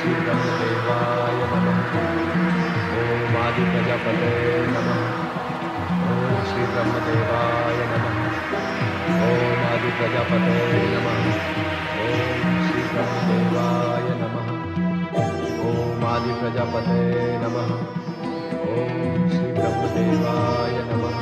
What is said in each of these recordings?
श्री ब्रह्मदेवाय नमः। ओम आदि प्रजापते नमः। ओम श्री ब्रह्मदेवाय नमः। ओम आदि प्रजापते नमः। ओम श्री ब्रह्मदेवाय नमः। ओम आदि प्रजापते नमः। ओम श्री ब्रह्मदेवाय नमः।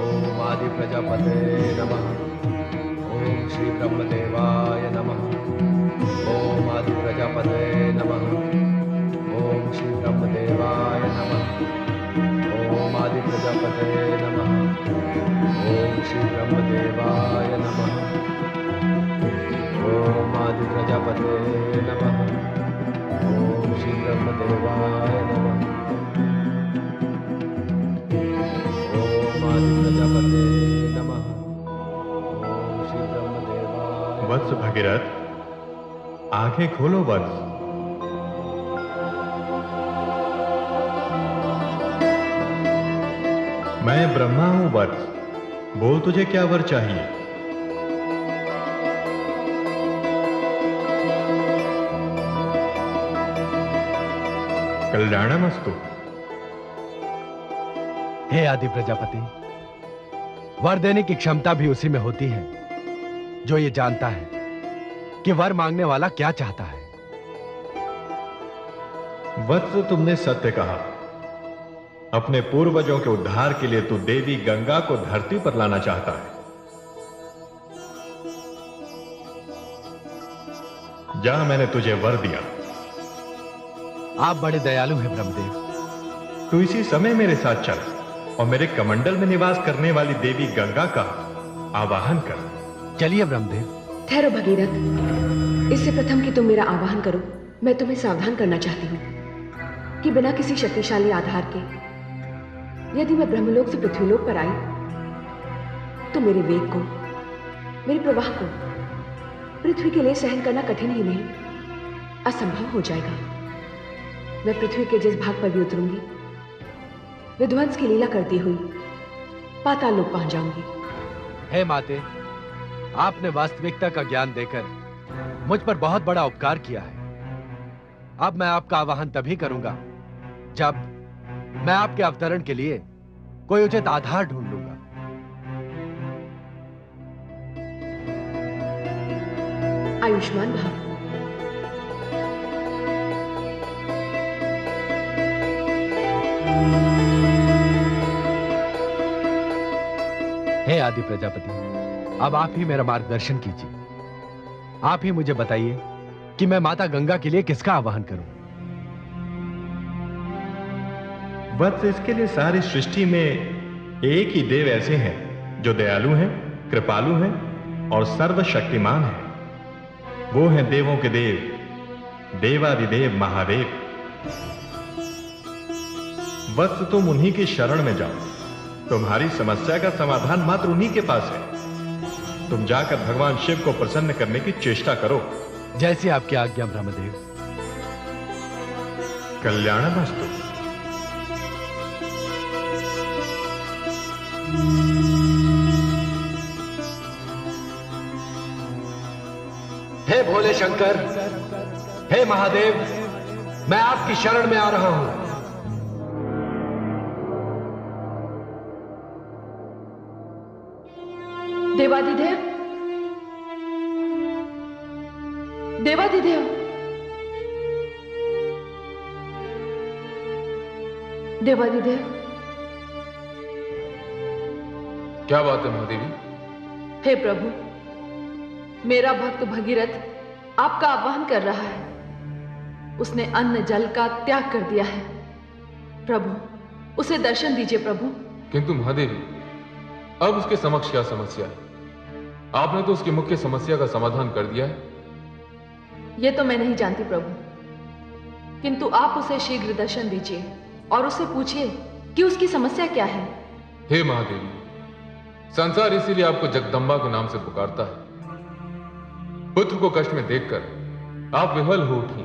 ओम आदि प्रजापते नमः। ओम श्री ब्रह्मदेवाय नमः। ओम आदि प्रजापते नमः। ओम श्री ब्रह्मदेवाय नमः। ओम आदि प्रजापते नमः। ओम श्री ब्रह्मदेवाय नमः। ओम आदि प्रजापते नमः। ओम श्री ब्रह्मदेवाय नमः। ओम आदि प्रजापते नमः। ओम श्री ब्रह्मदेवाय। वत्स भगीरथ, आंखें खोलो वत्स। मैं ब्रह्मा हूं वत्स, बोल तुझे क्या वर चाहिए? कल्याणमस्तु। हे आदि प्रजापति, वर देने की क्षमता भी उसी में होती है जो ये जानता है कि वर मांगने वाला क्या चाहता है। वत्स, तुमने सत्य कहा। अपने पूर्वजों के उद्धार के लिए तू देवी गंगा को धरती पर लाना चाहता है। जा, मैंने तुझे वर दिया। आप बड़े दयालु हैं ब्रह्मदेव। तू इसी समय मेरे साथ चल और मेरे कमंडल में निवास करने वाली देवी गंगा का आवाहन कर। चलिए ब्रह्मदेव। ठहरो भगीरथ, इससे प्रथम कि तुम मेरा आवाहन करो, मैं तुम्हें सावधान करना चाहती हूँ कि बिना किसी शक्तिशाली आधार के यदि मैं ब्रह्मलोक से पृथ्वीलोक पर आई तो मेरे वेग को, मेरे प्रवाह को पृथ्वी के लिए सहन करना कठिन ही नहीं, असंभव हो जाएगा। मैं पृथ्वी के जिस भाग पर भी उतरूंगी, विध्वंस की लीला करती हुई पाताल लोक पहुंच जाऊंगी। हे माते, आपने वास्तविकता का ज्ञान देकर मुझ पर बहुत बड़ा उपकार किया है। अब मैं आपका आवाहन तभी करूंगा जब मैं आपके अवतरण के लिए कोई उचित आधार ढूंढ लूंगा। आयुष्मान भव। हे आदि प्रजापति, अब आप ही मेरा मार्गदर्शन कीजिए। आप ही मुझे बताइए कि मैं माता गंगा के लिए किसका आवाहन करूं। वत्स, इसके लिए सारी सृष्टि में एक ही देव ऐसे हैं जो दयालु हैं, कृपालु हैं और सर्वशक्तिमान हैं। वो हैं देवों के देव, देवादिदेव महादेव। वत्स, तुम उन्हीं की शरण में जाओ। तुम्हारी समस्या का समाधान मात्र उन्हीं के पास है। तुम जाकर भगवान शिव को प्रसन्न करने की चेष्टा करो। जैसी आपकी आज्ञा ब्रह्मदेव। कल्याणमस्तु। हे भोले शंकर, हे महादेव, मैं आपकी शरण में आ रहा हूं। देवादिदेव, देवादिदेव, देवादिदेव। क्या बात है महादेवी? हे प्रभु, मेरा भक्त भगीरथ आपका आह्वान कर रहा है। उसने अन्न जल का त्याग कर दिया है। प्रभु, उसे दर्शन दीजिए प्रभु। किंतु महादेवी, अब उसके समक्ष क्या समस्या है? आपने तो उसकी मुख्य समस्या का समाधान कर दिया है। यह तो मैं नहीं जानती प्रभु, किंतु आप उसे शीघ्र दर्शन दीजिए और उससे पूछिए कि उसकी समस्या क्या है। हे महादेवी, संसार इसीलिए आपको जगदम्बा के नाम से पुकारता है। पुत्र को कष्ट में देखकर आप विह्वल हो उठी।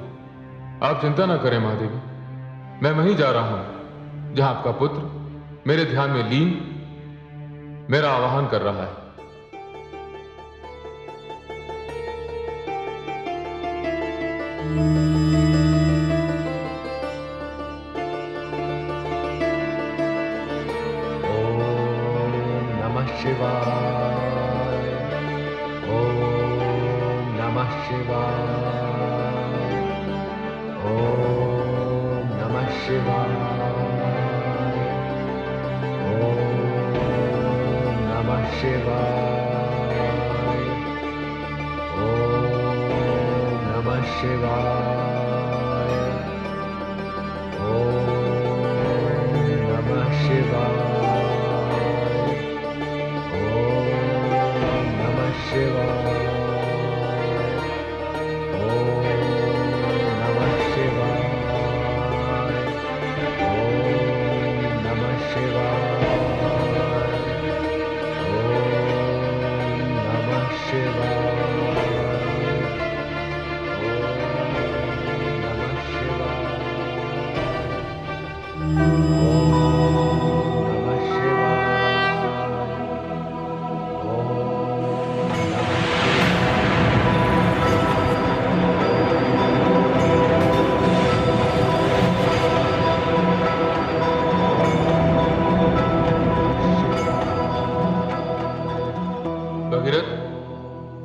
आप चिंता ना करें महादेवी, मैं वहीं जा रहा हूं जहां आपका पुत्र मेरे ध्यान में लीन मेरा आवाहन कर रहा है। शिवाय। ओम नमः शिवाय। ओम नमः शिवाय। ओम नमः शिवाय। ओम नमः शिवाय। ओम नमः शिवाय।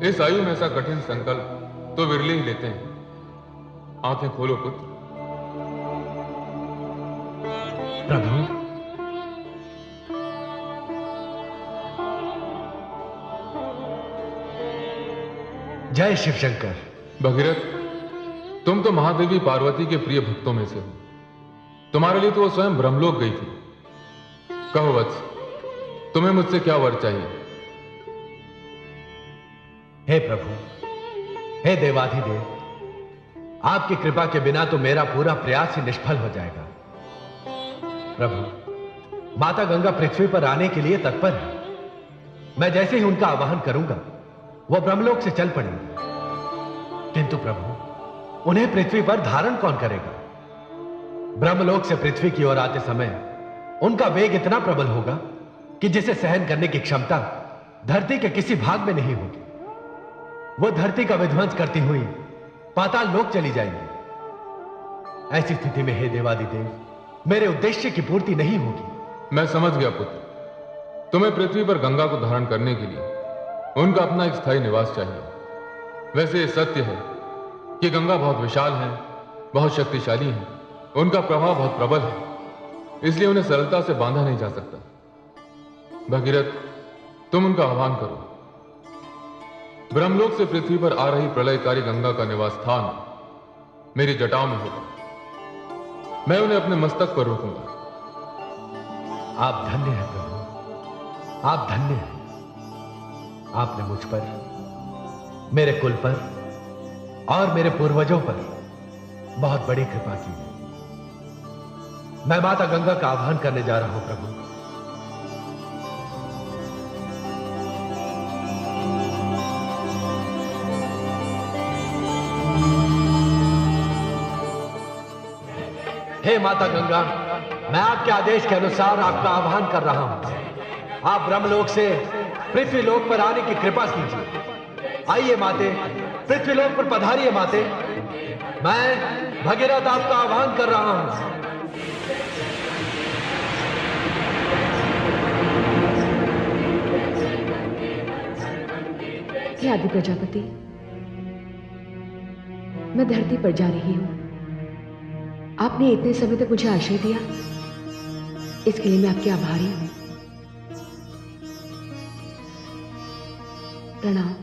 इस आयु में ऐसा कठिन संकल्प तो विरले ही लेते हैं। आंखें खोलो पुत्र। प्रभु, जय शिव शंकर। भगीरथ, तुम तो महादेवी पार्वती के प्रिय भक्तों में से हो। तुम्हारे लिए तो वो स्वयं ब्रह्मलोक गई थी। कहो वत्स, तुम्हें मुझसे क्या वर चाहिए? हे प्रभु, हे देवाधिदेव, आपकी कृपा के बिना तो मेरा पूरा प्रयास ही निष्फल हो जाएगा। प्रभु, माता गंगा पृथ्वी पर आने के लिए तत्पर है। मैं जैसे ही उनका आवाहन करूंगा वह ब्रह्मलोक से चल पड़ेंगे। किंतु प्रभु, उन्हें पृथ्वी पर धारण कौन करेगा? ब्रह्मलोक से पृथ्वी की ओर आते समय उनका वेग इतना प्रबल होगा कि जिसे सहन करने की क्षमता धरती के किसी भाग में नहीं होगी। वो धरती का विध्वंस करती हुई पाताल लोक चली जाएंगी। ऐसी स्थिति में हे देवादिदेव, मेरे उद्देश्य की पूर्ति नहीं होगी। मैं समझ गया पुत्र। तुम्हें पृथ्वी पर गंगा को धारण करने के लिए उनका अपना एक स्थायी निवास चाहिए। वैसे यह सत्य है कि गंगा बहुत विशाल है, बहुत शक्तिशाली है, उनका प्रभाव बहुत प्रबल है, इसलिए उन्हें सरलता से बांधा नहीं जा सकता। भगीरथ, तुम उनका आह्वान करो। ब्रह्मलोक से पृथ्वी पर आ रही प्रलयकारी गंगा का निवास स्थान मेरी जटाओं में होगा। मैं उन्हें अपने मस्तक पर रोकूंगा। आप धन्य हैं प्रभु, आप धन्य हैं। आपने मुझ पर, मेरे कुल पर और मेरे पूर्वजों पर बहुत बड़ी कृपा की है। मैं माता गंगा का आह्वान करने जा रहा हूं प्रभु। हे माता गंगा, मैं आपके आदेश के अनुसार आपका आह्वान कर रहा हूं। आप ब्रह्मलोक से पृथ्वीलोक पर आने की कृपा कीजिए। आइए माते, पृथ्वीलोक पर पधारिए माते। मैं भगीरथ आपका आह्वान कर रहा हूं। हे आदि प्रजापति, मैं धरती पर जा रही हूं। आपने इतने समय तक मुझे आश्रय दिया, इसके लिए मैं आपकी आभारी हूं। प्रणाम।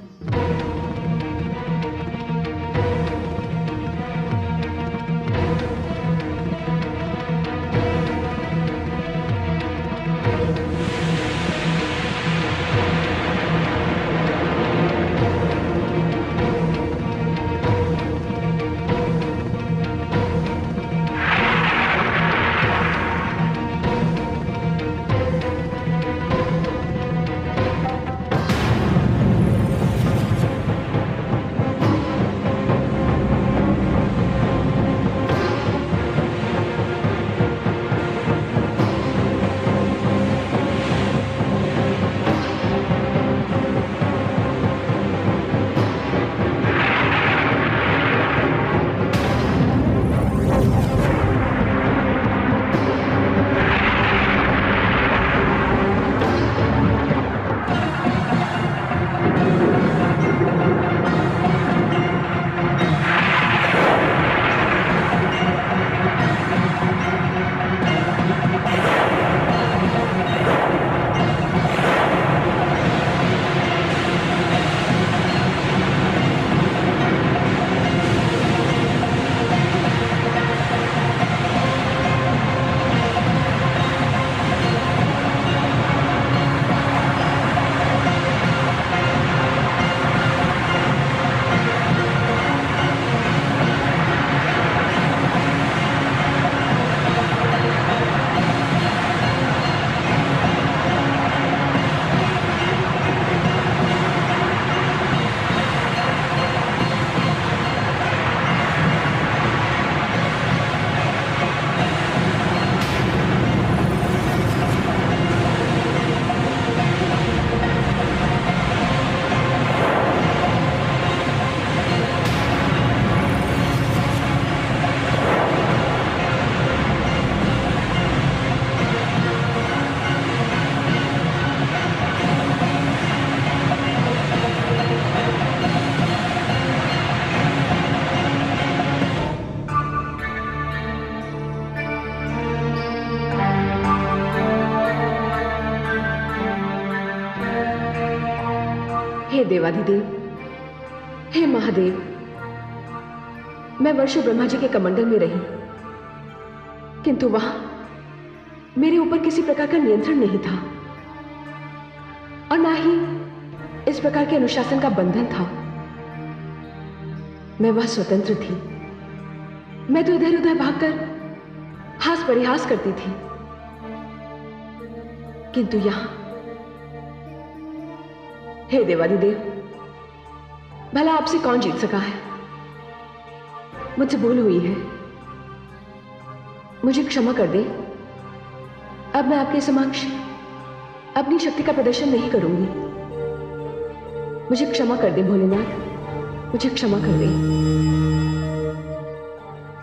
देवाधिदेव, हे महादेव, मैं वर्षों ब्रह्मा जी के कमंडल में रही, किंतु वहां मेरे ऊपर किसी प्रकार का नियंत्रण नहीं था और ना ही इस प्रकार के अनुशासन का बंधन था। मैं वह स्वतंत्र थी। मैं तो इधर उधर भागकर हास परिहास करती थी, किंतु यहां, हे देवाधिदेव, भला आपसे कौन जीत सका है? मुझसे भूल हुई है, मुझे क्षमा कर दे। अब मैं आपके समक्ष अपनी शक्ति का प्रदर्शन नहीं करूंगी। मुझे क्षमा कर दे भोलेनाथ, मुझे क्षमा कर दे।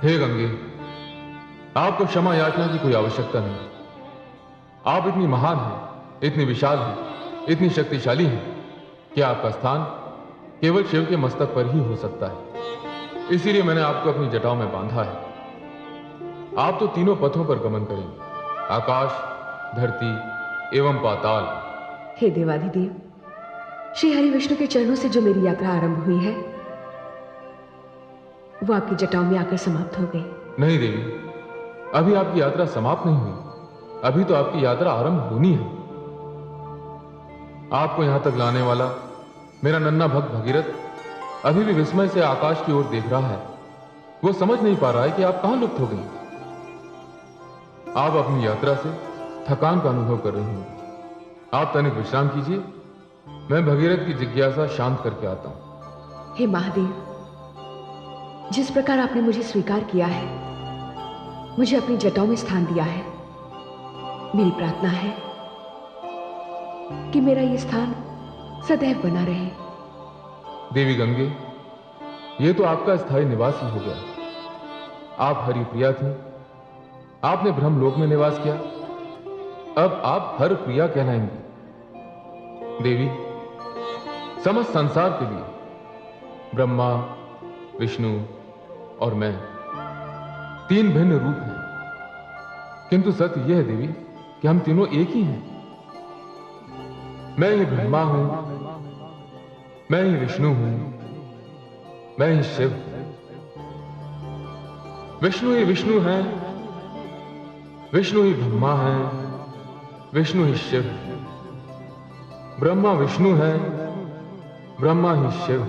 हे गंगे, आपको क्षमा याचना की कोई आवश्यकता नहीं। आप इतनी महान हैं, इतनी विशाल हैं, इतनी शक्तिशाली हैं कि आपका स्थान केवल शिव के मस्तक पर ही हो सकता है। इसीलिए मैंने आपको अपनी जटाओं में बांधा है। आप तो तीनों पथों पर गमन करेंगे, आकाश, धरती एवं पाताल। हे देवाधिदेव, श्री हरि विष्णु के चरणों से जो मेरी यात्रा आरंभ हुई है, वो आपकी जटाओं में आकर समाप्त हो गई। नहीं देवी, अभी आपकी यात्रा समाप्त नहीं हुई, अभी तो आपकी यात्रा आरंभ होनी है। आपको यहां तक लाने वाला मेरा नन्हा भक्त भगीरथ अभी भी विस्मय से आकाश की ओर देख रहा है। वो समझ नहीं पा रहा है कि आप कहां लुप्त हो गई। आप अपनी यात्रा से थकान का अनुभव कर रही हैं। आप तनिक विश्राम कीजिए, मैं भगीरथ की जिज्ञासा शांत करके आता हूं। हे महादेव, जिस प्रकार आपने मुझे स्वीकार किया है, मुझे अपनी जटाओं में स्थान दिया है, मेरी प्रार्थना है कि मेरा यह स्थान सदैव बना रहे। देवी गंगे, यह तो आपका स्थायी निवास ही हो गया। आप हरिप्रिया थी, आपने ब्रह्मलोक में निवास किया, अब आप हर प्रिया कहलाएंगी। देवी, समस्त संसार के लिए ब्रह्मा, विष्णु और मैं तीन भिन्न रूप हैं, किंतु सत्य यह है देवी कि हम तीनों एक ही हैं। मैं ही ब्रह्मा हूं, मैं ही विष्णु हूं, मैं ही शिव। विष्णु ही विष्णु हैं, विष्णु ही ब्रह्मा हैं, विष्णु ही शिव। ब्रह्मा विष्णु है, ब्रह्मा ही शिव।